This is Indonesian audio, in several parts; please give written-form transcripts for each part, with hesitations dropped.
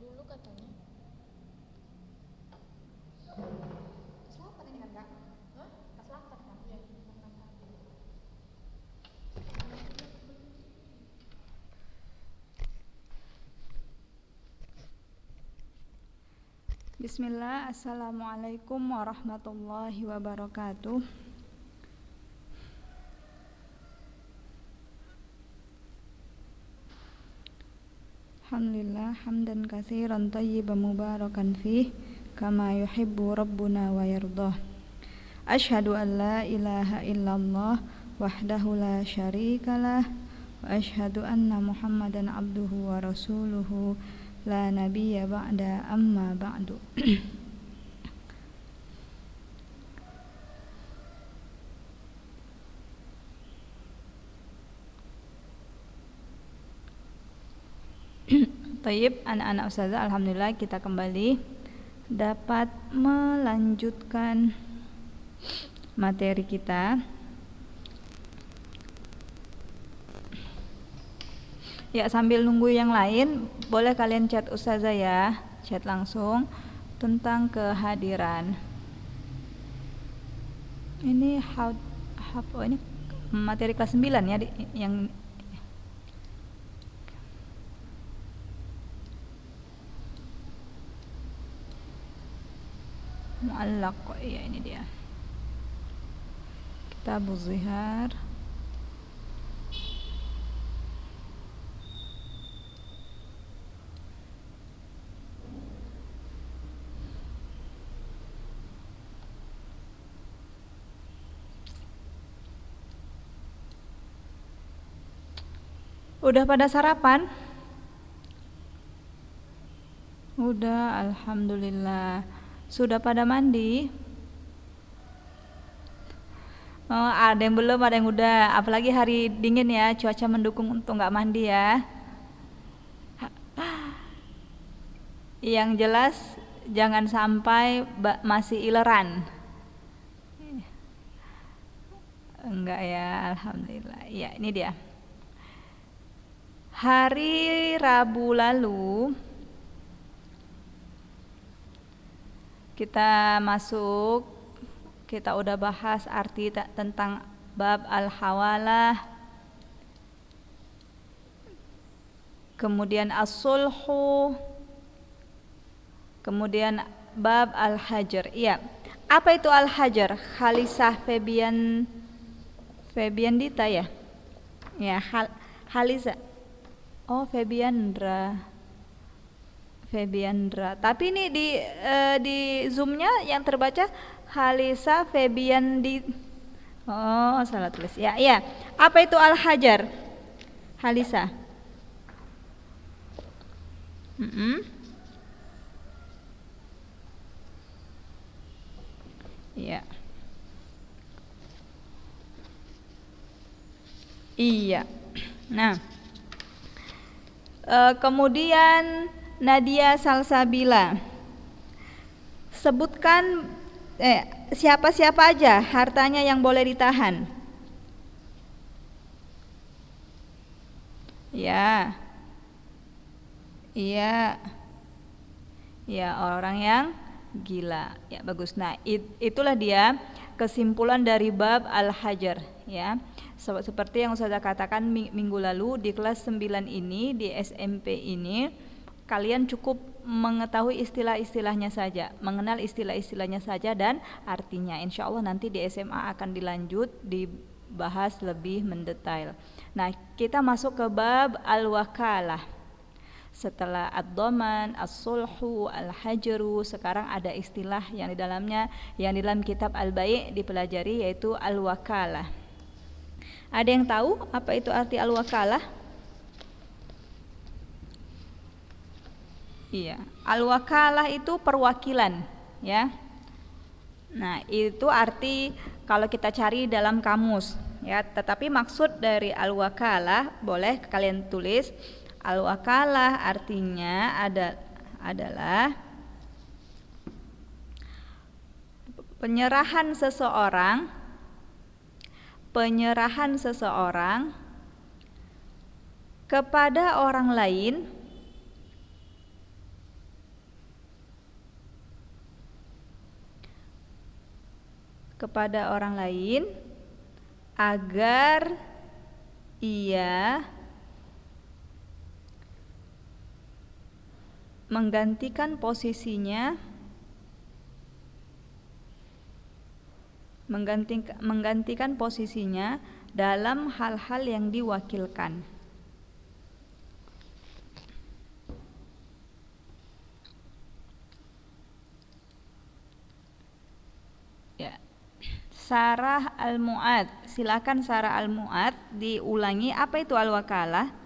dulu katanya. Ke selatan ini kan kak? Hah? Ke selatan kan? Iya, ke selatan. Bismillah, Assalamualaikum warahmatullahi wabarakatuh. Alhamdulillah, hamdan katsiran thayyiban mubarakan fih, kama yuhibbu rabbuna wa yardah. Asyhadu an la ilaha illallah wahdahu la syarikalah wa asyhadu anna Muhammadan abduhu wa rasuluhu la nabiyya ba'da amma ba'du. Tayyib, anak-anak ustazah, alhamdulillah kita kembali dapat melanjutkan materi kita. Ya, sambil nunggu yang lain, boleh kalian chat ustazah ya, chat langsung tentang kehadiran. Ini ini materi kelas 9 ya, yang muallaq. Ya, ini dia. Kitabuz Zihar. Udah pada sarapan? Udah, alhamdulillah. Sudah pada mandi? Oh, ada yang belum, ada yang udah. Apalagi hari dingin ya, cuaca mendukung untuk nggak mandi ya. Yang jelas jangan sampai masih ileran. Enggak ya, alhamdulillah. Ya, ini dia. Hari Rabu lalu kita udah bahas arti tentang bab al-hawalah, kemudian as-sulhu, kemudian bab al-hajar. Iya. Apa itu al-hajar? Khalisah Febiandita ya? Ya, Halisa. Oh, Febiandra. Tapi ini di Zoom-nya yang terbaca Halisa Febiandi. Oh, salah tulis. Ya, iya. Apa itu al-hajar? Halisa. Iya. Iya. Nah, kemudian Nadia Salsabila, sebutkan siapa-siapa aja hartanya yang boleh ditahan. Ya. Iya. Ya, orang yang gila. Ya, bagus. Nah, itulah dia kesimpulan dari bab al-hajar ya. Seperti yang saya katakan minggu lalu di kelas 9 ini, di SMP ini, kalian cukup mengetahui istilah-istilahnya saja, mengenal istilah-istilahnya saja dan artinya. Insya Allah nanti di SMA akan dilanjut dibahas lebih mendetail. Nah, kita masuk ke bab al-wakalah. Setelah ad-dhaman, as-sulhu, al-hajru, sekarang ada istilah yang di dalamnya, yang di dalam kitab al-bai' dipelajari, yaitu al-wakalah. Ada yang tahu apa itu arti al-wakalah? Iya, al-wakalah itu perwakilan, ya. Nah, itu arti kalau kita cari dalam kamus, ya. Tetapi maksud dari al-wakalah boleh kalian tulis. Al-wakalah artinya adalah penyerahan seseorang kepada orang lain kepada orang lain agar ia menggantikan posisinya dalam hal-hal yang diwakilkan. Ya. Sarah Al-Mu'ad, silakan Sarah Al-Mu'ad diulangi, apa itu al-wakalah?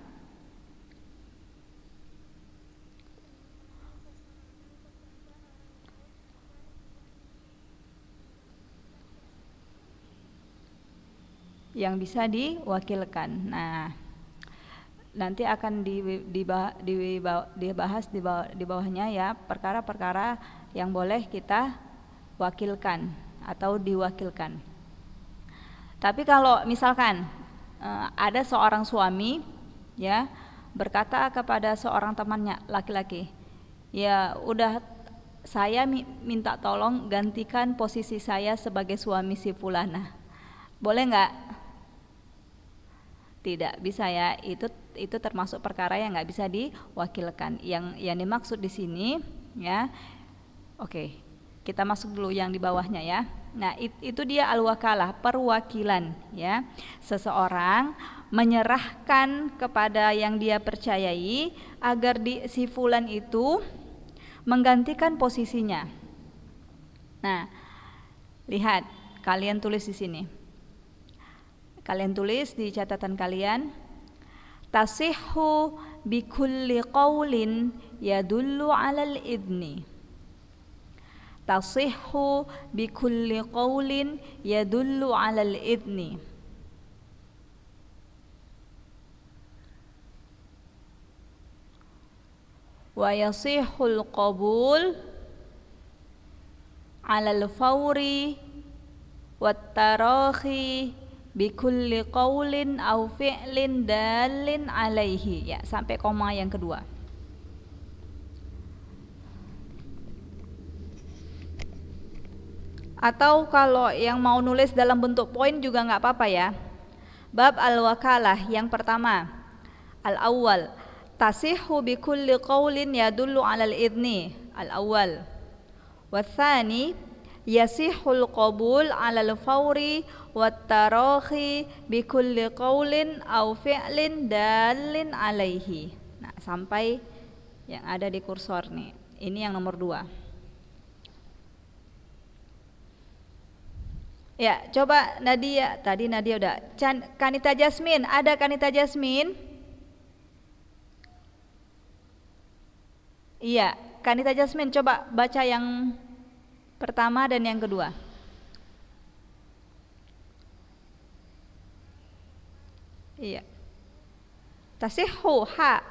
Yang bisa diwakilkan. Nah, nanti akan dibahas di bawahnya ya, perkara-perkara yang boleh kita wakilkan atau diwakilkan. Tapi kalau misalkan ada seorang suami ya berkata kepada seorang temannya laki-laki, ya udah, saya minta tolong gantikan posisi saya sebagai suami si fulana, boleh nggak? Tidak bisa ya, itu termasuk perkara yang nggak bisa diwakilkan. Yang dimaksud di sini ya, oke, kita masuk dulu yang di bawahnya ya. Nah, itu dia al-wakalah, perwakilan ya. Seseorang menyerahkan kepada yang dia percayai agar si fulan itu menggantikan posisinya. Nah, lihat, kalian tulis di sini. Kalian tulis di catatan kalian, tasihhu bikulli qaulin yadullu 'alal idni. Tasihhu bikulli qaulin yadullu 'alal idni. Wa yasihhul qabul 'alal fawri wat tarahi bikulli qaulin au fi'lin dalin alaihi, ya, sampai koma yang kedua. Atau kalau yang mau nulis dalam bentuk poin juga nggak apa-apa ya. Bab al-wakalah yang pertama, al-awwal, tasihhu bikulli qaulin yadullu 'alal idni, al-awwal. Watsani, yasihul qabul 'alal fawri wat tarahi bikulli qaulin au fi'lin dalin alaihi. Nah, sampai yang ada di kursor nih. Ini yang nomor 2. Ya, coba Nadia. Tadi Nadia udah. Kanita Jasmine, ada Kanita Jasmine? Iya, Kanita Jasmine, coba baca yang pertama dan yang kedua. Iya. Tasihhu ha.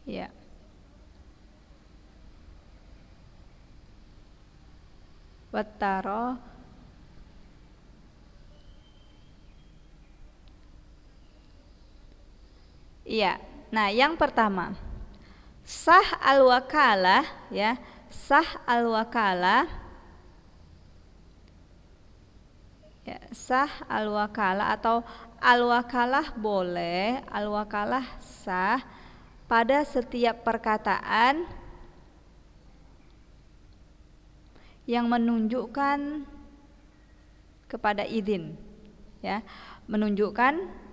Iya. Wattaro. Iya. Nah, yang pertama, sah al-wakalah ya, sah al-wakalah. Ya, sah al-wakalah atau al-wakalah boleh, al-wakalah sah pada setiap perkataan yang menunjukkan kepada izin, ya, menunjukkan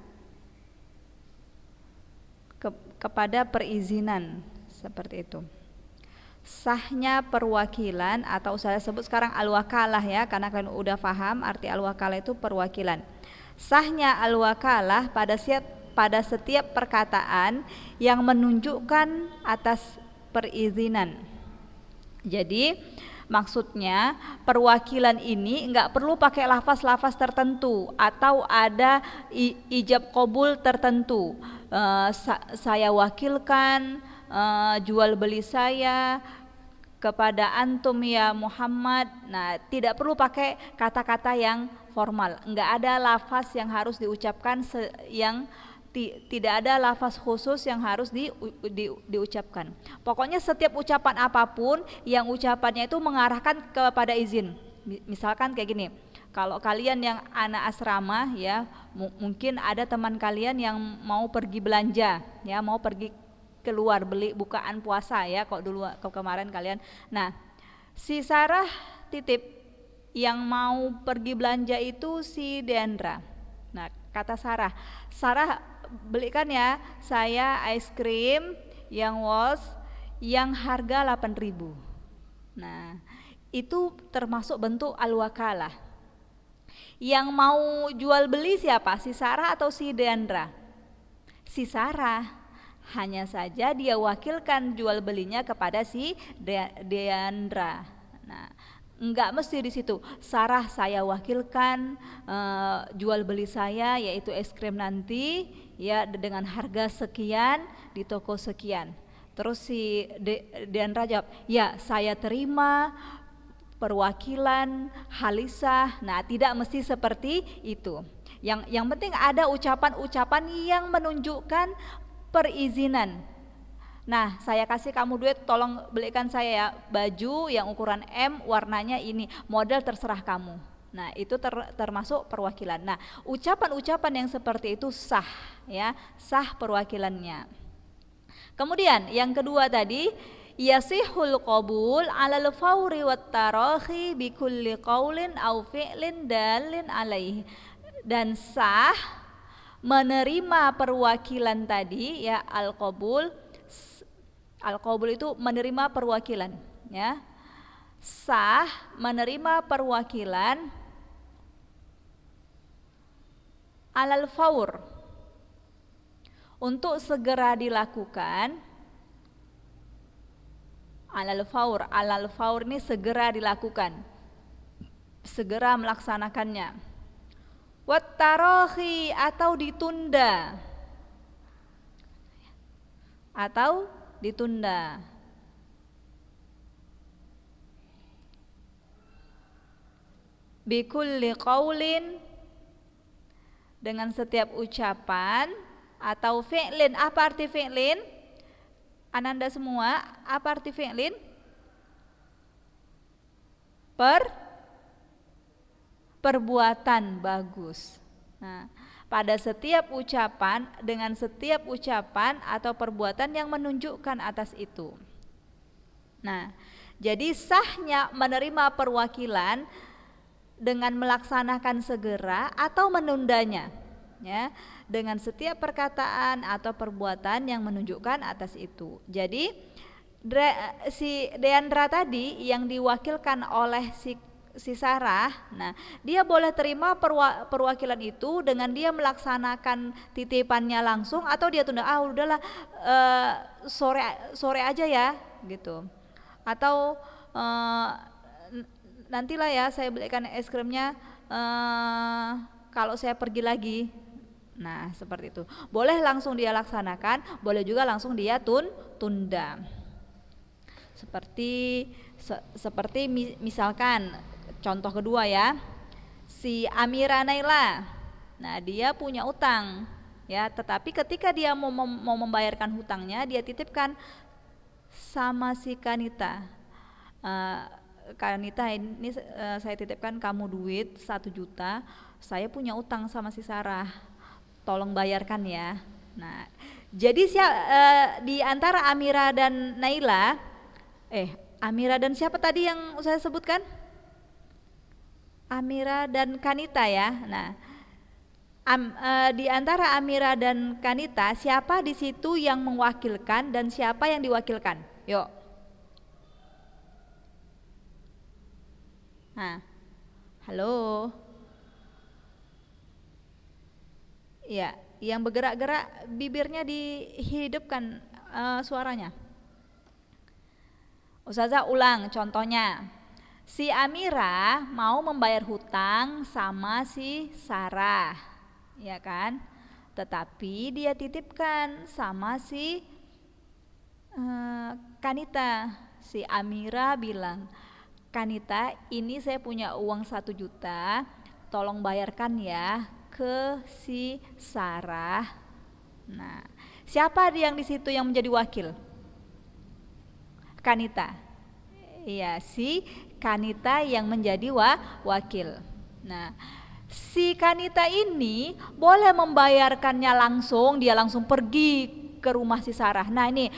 kepada perizinan, seperti itu. Sahnya perwakilan, atau saya sebut sekarang al-wakalah ya, karena kalian udah paham arti al-wakalah itu perwakilan. Sahnya al-wakalah pada setiap perkataan yang menunjukkan atas perizinan. Jadi maksudnya perwakilan ini nggak perlu pakai lafaz-lafaz tertentu atau ada ijab qabul tertentu. Saya wakilkan jual beli saya kepada antum ya Muhammad. Nah, tidak perlu pakai kata-kata yang formal. Enggak ada lafaz yang harus diucapkan yang Tidak ada lafaz khusus yang harus diucapkan. Pokoknya setiap ucapan apapun yang ucapannya itu mengarahkan kepada izin. Misalkan kayak gini, kalau kalian yang anak asrama ya, mungkin ada teman kalian yang mau pergi belanja ya, mau pergi keluar beli bukaan puasa ya, kok dulu kemarin kalian. Nah, si Sarah titip yang mau pergi belanja itu si Deandra. Nah, kata Sarah, belikan ya saya es krim yang harga 8.000. Nah, itu termasuk bentuk al-wakalah. Yang mau jual beli siapa? Si Sarah atau si Deandra? Si Sarah. Hanya saja dia wakilkan jual belinya kepada si Deandra. Nah, enggak mesti di situ. Sarah, saya wakilkan jual beli saya yaitu es krim nanti ya dengan harga sekian di toko sekian. Terus si Deandra jawab, ya saya terima perwakilan Halisah. Nah, tidak mesti seperti itu. Yang penting ada ucapan-ucapan yang menunjukkan perizinan. Nah, saya kasih kamu duit, tolong belikan saya ya baju yang ukuran M, warnanya ini, model terserah kamu. Nah, itu termasuk perwakilan. Nah, ucapan-ucapan yang seperti itu sah ya, sah perwakilannya. Kemudian yang kedua tadi, yasihul qabul 'alal fawri wat tarahi bi kulli qaulin aw fi'lin dalin alaihi. Dan sah menerima perwakilan tadi ya, al-qabul itu menerima perwakilan ya. Sah menerima perwakilan alal faur, untuk segera dilakukan. Alal faur ini segera dilakukan, segera melaksanakannya. Wat tarahi, atau ditunda. Bikulli qaulin, dengan setiap ucapan, atau fi'lin. Apa arti fi'lin? Ananda semua, apa arti fi'lin? Perbuatan. Bagus. Nah, pada setiap ucapan, dengan setiap ucapan atau perbuatan yang menunjukkan atas itu. Nah, jadi sahnya menerima perwakilan dengan melaksanakan segera atau menundanya ya, dengan setiap perkataan atau perbuatan yang menunjukkan atas itu. Jadi si Deandra tadi yang diwakilkan oleh si Sarah, nah dia boleh terima perwakilan itu dengan dia melaksanakan titipannya langsung, atau dia tunda, udahlah sore aja ya gitu, atau nantilah ya saya belikan es krimnya kalau saya pergi lagi. Nah, seperti itu. Boleh langsung dia laksanakan, boleh juga langsung dia tunda. Seperti misalkan contoh kedua ya, si Amira Naila. Nah, dia punya utang ya, tetapi ketika dia mau membayarkan hutangnya, dia titipkan sama si Kanita. Kanita, ini saya titipkan kamu duit 1 juta, saya punya utang sama si Sarah, tolong bayarkan ya. Nah, jadi di antara Amira dan Naila, Amira dan siapa tadi yang saya sebutkan? Amira dan Kanita ya. Nah, di antara Amira dan Kanita, siapa di situ yang mewakilkan dan siapa yang diwakilkan? Yuk. Nah, halo. Ya, yang bergerak-gerak bibirnya dihidupkan suaranya. Ustazah ulang contohnya. Si Amira mau membayar hutang sama si Sarah, ya kan? Tetapi dia titipkan sama si Kanita. Si Amira bilang, Kanita, ini saya punya uang 1 juta, tolong bayarkan ya ke si Sarah Nah, siapa yang di situ yang menjadi wakil? Kanita. Iya, si Kanita yang menjadi wakil. Nah, si Kanita ini boleh membayarkannya langsung, dia langsung pergi ke rumah si Sarah. Nah, ini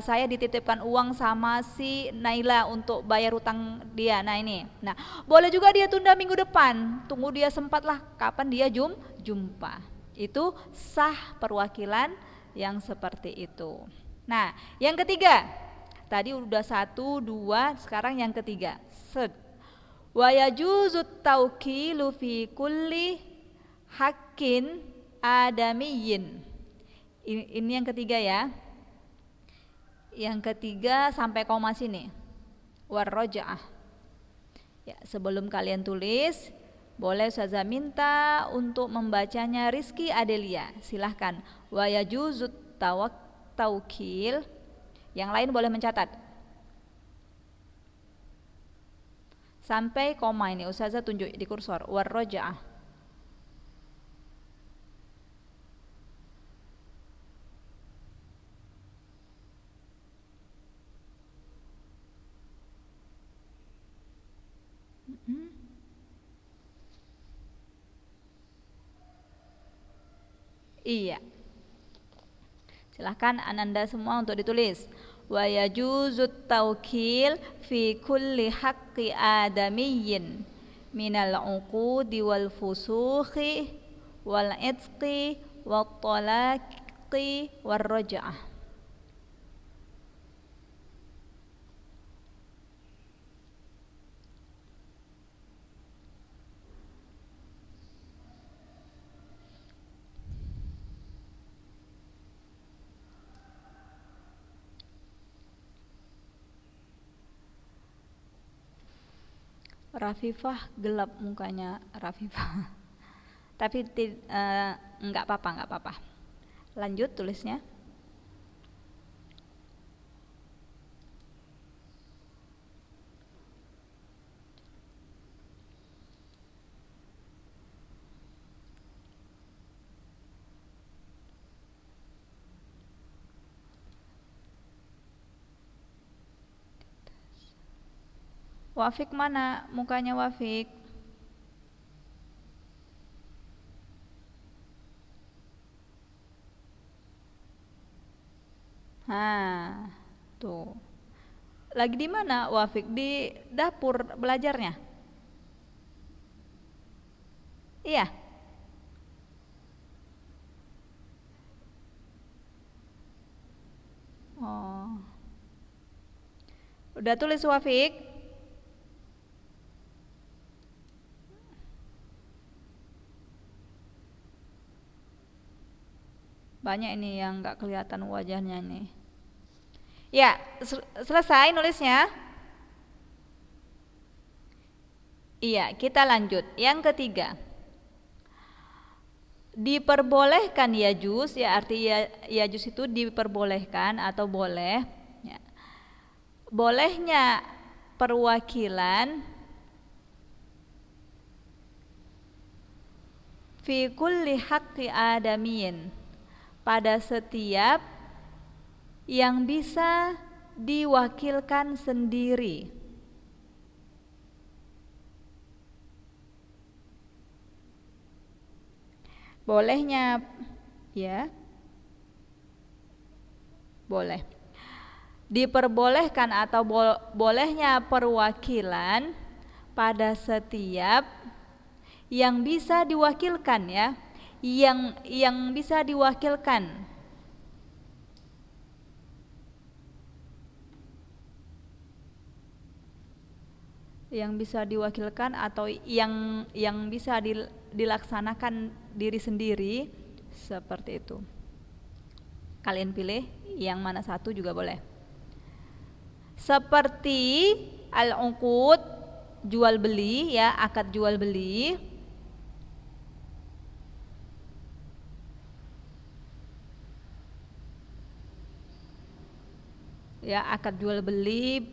saya dititipkan uang sama si Naila untuk bayar utang dia. Nah, ini. Nah, boleh juga dia tunda minggu depan. Tunggu dia sempatlah kapan dia jumpa. Itu sah perwakilan yang seperti itu. Nah, yang ketiga. Tadi udah 1, 2, sekarang yang ketiga. Set. Wa yajuzut tauqilu fi kulli haqqin adamiyyin. Ini yang ketiga ya. Yang ketiga sampai koma sini. Warroja'ah. Ya, sebelum kalian tulis, boleh Ustazah minta untuk membacanya Rizky Adelia. Silahkan. Wa yajuzut tauqil. Yang lain boleh mencatat. Sampai koma ini Ustazah tunjuk di kursor. Warroja'ah. Iya. Silahkan Ananda semua untuk ditulis. Wa yajuzut tauqil fi kulli haqqi adamiyyin minal uqudi wal fusukhi wal itqi wat talaqi war raj'ah. Rafifah gelap mukanya Rafifah. Tapi enggak apa-apa, enggak apa-apa. Lanjut tulisnya. Wafik mana mukanya Wafik? Nah, tuh. Lagi di mana Wafik? Di dapur belajarnya? Iya. Oh. Udah tulis Wafik? Banyak ini yang nggak kelihatan wajahnya nih. Ya, selesai nulisnya? Iya, kita lanjut. Yang ketiga. Diperbolehkan yajuz, ya artinya yajuz itu diperbolehkan atau boleh. Ya. Bolehnya perwakilan fi kulli haqqi adamiyin, pada setiap yang bisa diwakilkan sendiri. Bolehnya ya. Boleh. Diperbolehkan atau bolehnya perwakilan pada setiap yang bisa diwakilkan ya. Yang bisa diwakilkan. Yang bisa diwakilkan atau yang bisa dilaksanakan diri sendiri, seperti itu. Kalian pilih yang mana satu juga boleh. Seperti al-uqud, jual beli ya, akad jual beli. Ya, akad jual beli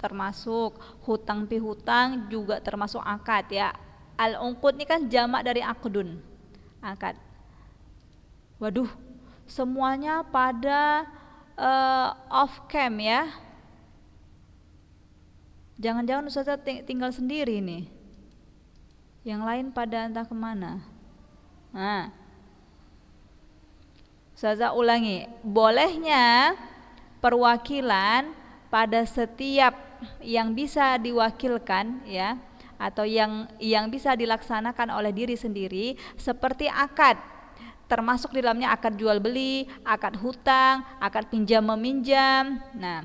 termasuk, hutang pihutang juga termasuk akad ya. Al-uqud ini kan jamak dari akdun, akad. Waduh, semuanya pada off cam ya. Jangan-jangan Ustazah tinggal sendiri nih. Yang lain pada entah kemana. Nah, Ustazah ulangi, bolehnya perwakilan pada setiap yang bisa diwakilkan ya, atau yang bisa dilaksanakan oleh diri sendiri, seperti akad, termasuk di dalamnya akad jual beli, akad hutang, akad pinjam meminjam. Nah,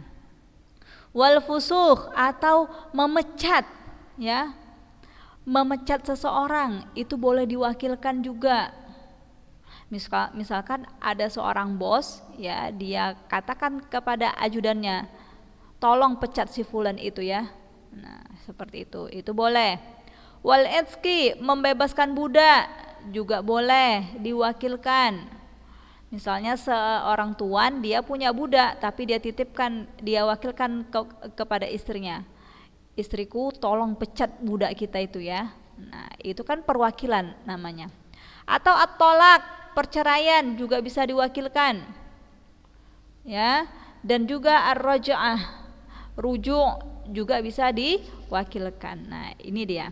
wal fusukh atau memecat ya, memecat seseorang itu boleh diwakilkan juga. Misalkan ada seorang bos ya, dia katakan kepada ajudannya, tolong pecat si fulan itu ya. Nah, seperti itu boleh. Wal itski, membebaskan budak juga boleh diwakilkan. Misalnya seorang tuan dia punya budak tapi dia wakilkan kepada istrinya. Istriku tolong pecat budak kita itu ya. Nah, itu kan perwakilan namanya. Atau at-tolak, perceraian juga bisa diwakilkan ya, dan juga ar-raj'ah, rujuk juga bisa diwakilkan. Nah, ini dia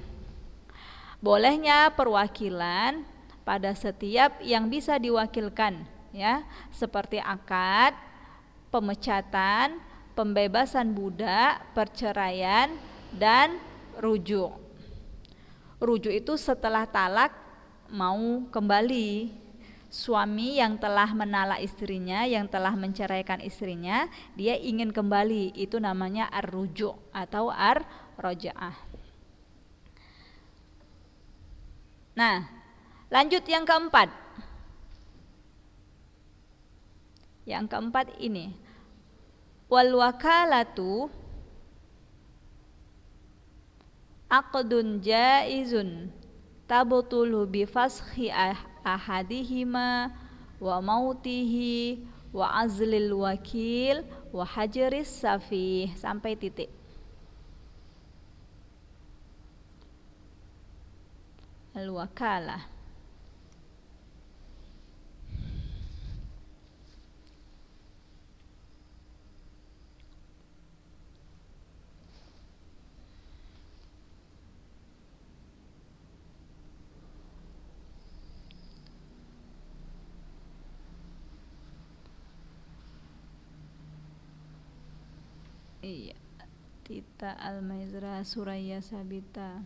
bolehnya perwakilan pada setiap yang bisa diwakilkan ya, seperti akad, pemecatan, pembebasan budak, perceraian, dan rujuk. Rujuk itu setelah talak mau kembali. Suami yang telah menalak istrinya, yang telah menceraikan istrinya, dia ingin kembali, itu namanya ar-rujuk atau ar-raja'ah. Nah, lanjut yang keempat. Yang keempat ini, wal wakalatu aqdun jaizun tabtulu bi faskhi ahadihima wa mautihi wa azlil wakil wa hajaris safih, sampai titik. Al-wakalah. Iya, Tita Al-Maizra Suraya Sabita.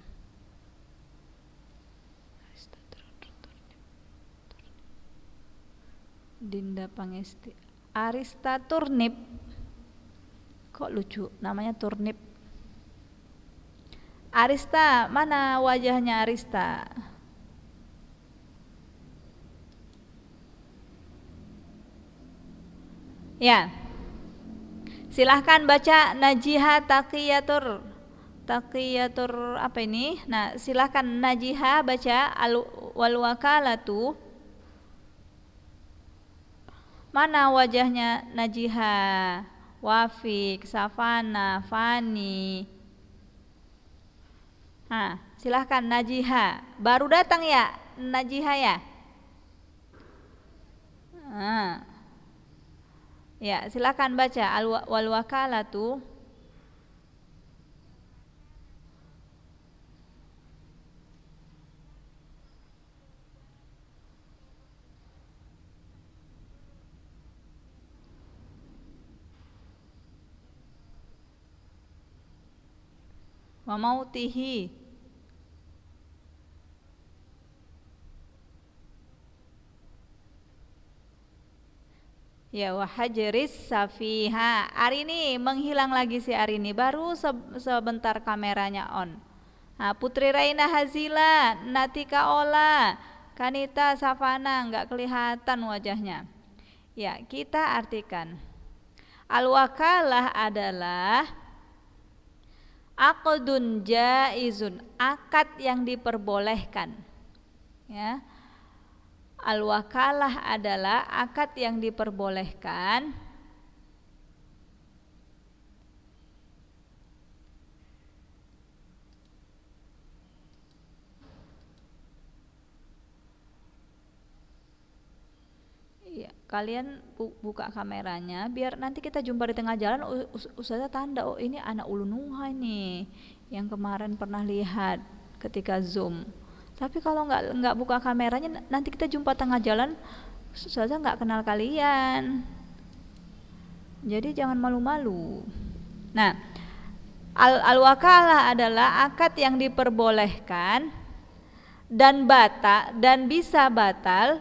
Dinda Pangesti. Arista Turnip. Kok lucu namanya Turnip. Arista, mana wajahnya Arista? Ya. Silahkan baca Najiha Taqiyatur apa ini? Nah, silahkan Najiha baca wal wakalatu. Mana wajahnya Najiha? Wafik, Safana, Fani. Nah, silahkan Najiha. Baru datang ya Najiha ya? Nah. Ya, silakan baca wal wakalatu. Wa mautihi. Ya, wa hajris safiha. Arini menghilang lagi si Arini, baru sebentar kameranya on. Nah, Putri Raina Hazila, Natika Ola, Kanita Safana, nggak kelihatan wajahnya. Ya, kita artikan. Al-wakalah adalah aqdun jaizun, akad yang diperbolehkan. Ya. Al-wakalah adalah akad yang diperbolehkan ya, kalian buka kameranya biar nanti kita jumpa di tengah jalan, Ustazah tanda, oh ini anak Ulu Nuha nih yang kemarin pernah lihat ketika Zoom. Tapi kalau nggak buka kameranya, nanti kita jumpa tengah jalan, Ustazah nggak kenal kalian. Jadi jangan malu-malu. Nah, al-wakalah adalah akad yang diperbolehkan dan bisa batal,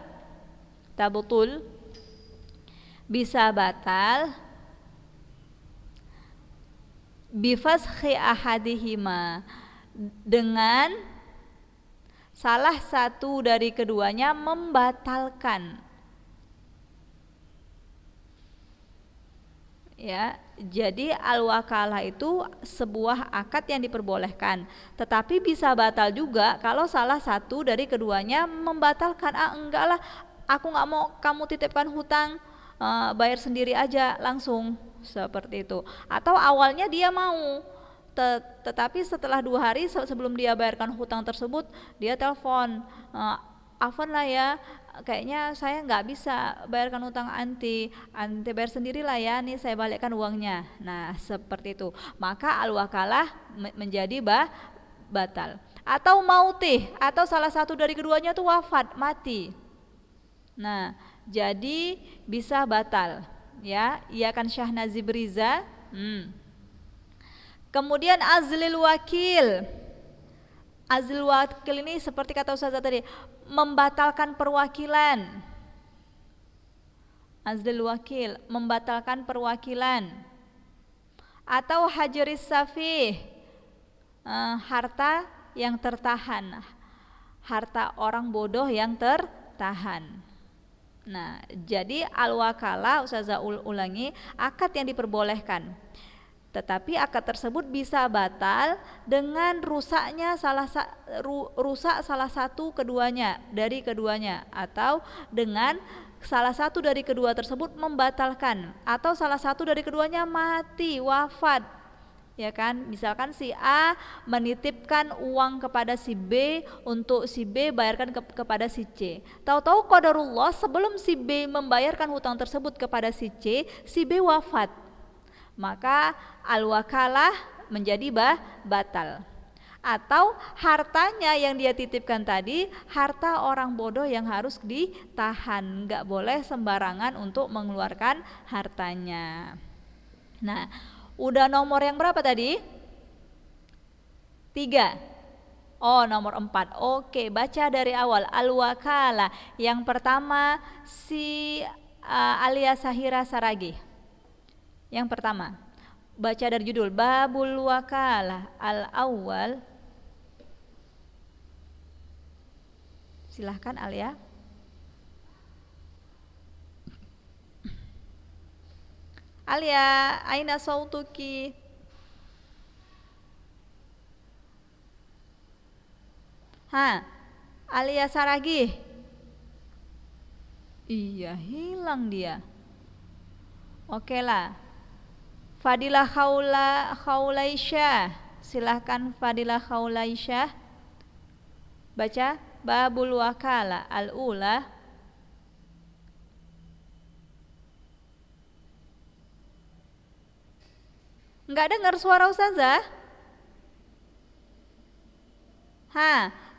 tabtul, bisa batal bifaskhhi ahadihima, dengan salah satu dari keduanya membatalkan. Ya, jadi al-wakalah itu sebuah akad yang diperbolehkan, tetapi bisa batal juga kalau salah satu dari keduanya membatalkan. Enggak lah, aku nggak mau kamu titipkan hutang, bayar sendiri aja langsung, seperti itu. Atau awalnya dia mau, tetapi setelah 2 hari sebelum dia bayarkan hutang tersebut, dia telepon, Afwan lah ya, kayaknya saya nggak bisa bayarkan hutang anti bayar sendirilah ya, nih saya balikkan uangnya. Nah seperti itu, maka al-wakalah menjadi batal. Atau mautih, atau salah satu dari keduanya tuh wafat, mati. Nah jadi bisa batal, ya. Iya kan Syah Nazib Riza. Kemudian azlil wakil. Azlil wakil ini seperti kata Ustazah tadi, membatalkan perwakilan. Azlil wakil, membatalkan perwakilan. Atau hajaris safih, harta yang tertahan, harta orang bodoh yang tertahan. Nah, jadi al-wakalah, Ustazah ulangi, akad yang diperbolehkan. Tetapi akad tersebut bisa batal dengan rusaknya rusak salah satu dari keduanya, atau dengan salah satu dari kedua tersebut membatalkan, atau salah satu dari keduanya mati, wafat. Ya kan, misalkan si A menitipkan uang kepada si B untuk si B bayarkan kepada si C. Tahu-tahu qadarullah sebelum si B membayarkan hutang tersebut kepada si C, si B wafat. Maka al-wakalah menjadi batal. Atau hartanya yang dia titipkan tadi, harta orang bodoh yang harus ditahan, nggak boleh sembarangan untuk mengeluarkan hartanya. Nah, udah nomor yang berapa tadi? 3. Oh, nomor 4. Oke, baca dari awal. Al-wakalah. Yang pertama si Alia Sahira Saragi. Yang pertama, baca dari judul Babul Wakalah al-awwal. Silahkan Alia. Alia, aina sautuki? Alia Saragi. Iya, hilang dia. Oke lah. Fadilah Khawlaisyah. Silahkan Fadilah Khawlaisyah. Baca Babul Wakalah al-ula. Enggak dengar suara Ustazah?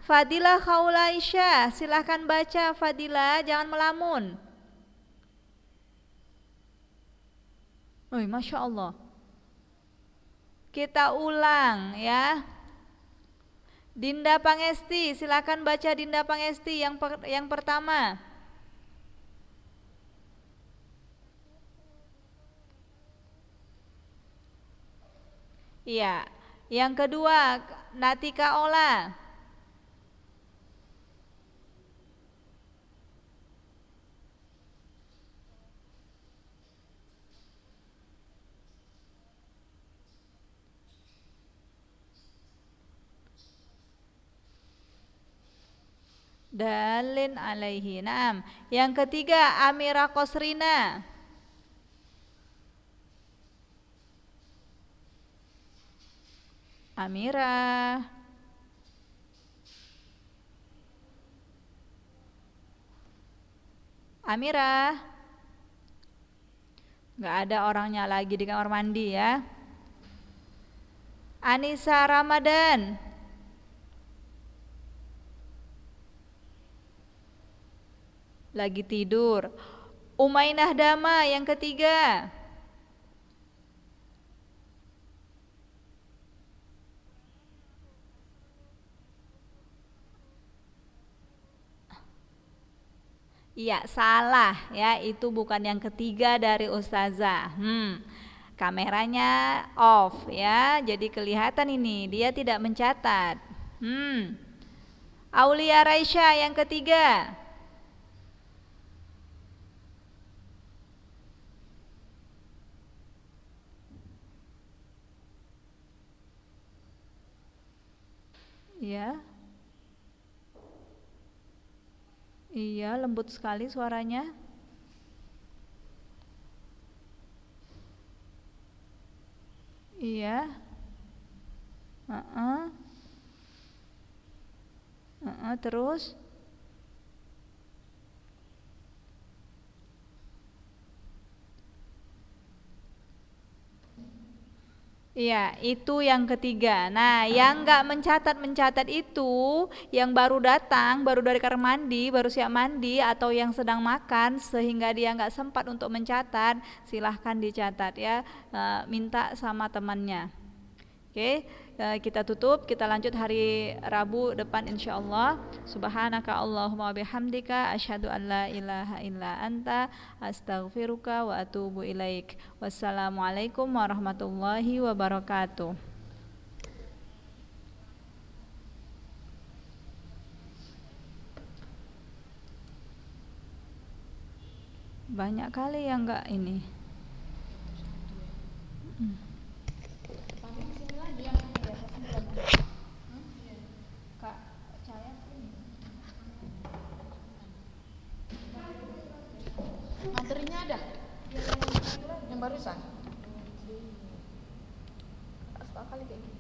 Fadilah Khawlaisyah, silahkan baca Fadilah, jangan melamun. Masya Allah. Kita ulang ya. Dinda Pangesti, silahkan baca Dinda Pangesti yang pertama. Iya. Yang kedua, Natika Ola. Dalin alaihi. Naam. Yang ketiga, Amira Qasrina. Amira. Amira. Nggak ada orangnya lagi di kamar mandi ya. Anissa Ramadan. Lagi tidur. Umainah Dama yang ketiga. Iya, salah ya, itu bukan yang ketiga dari Ustazah. Kameranya off ya, jadi kelihatan ini dia tidak mencatat. Aulia Raisya yang ketiga. Ya. Iya, lembut sekali suaranya. Iya. Heeh. Heeh, terus? Iya, itu yang ketiga. Nah, yang nggak mencatat itu, yang baru datang, baru dari kamar mandi, baru siap mandi, atau yang sedang makan, sehingga dia nggak sempat untuk mencatat, silahkan dicatat ya, minta sama temannya. Oke, kita tutup, kita lanjut hari Rabu depan insya Allah. Subhanaka Allahumma bihamdika asyhadu an la ilaha illa anta astaghfiruka wa atubu ilaik. Wassalamualaikum warahmatullahi wabarakatuh. Banyak kali yang enggak ini. Kak, saya ini. Materinya ada? Yang barusan? Asal kali kayak gitu.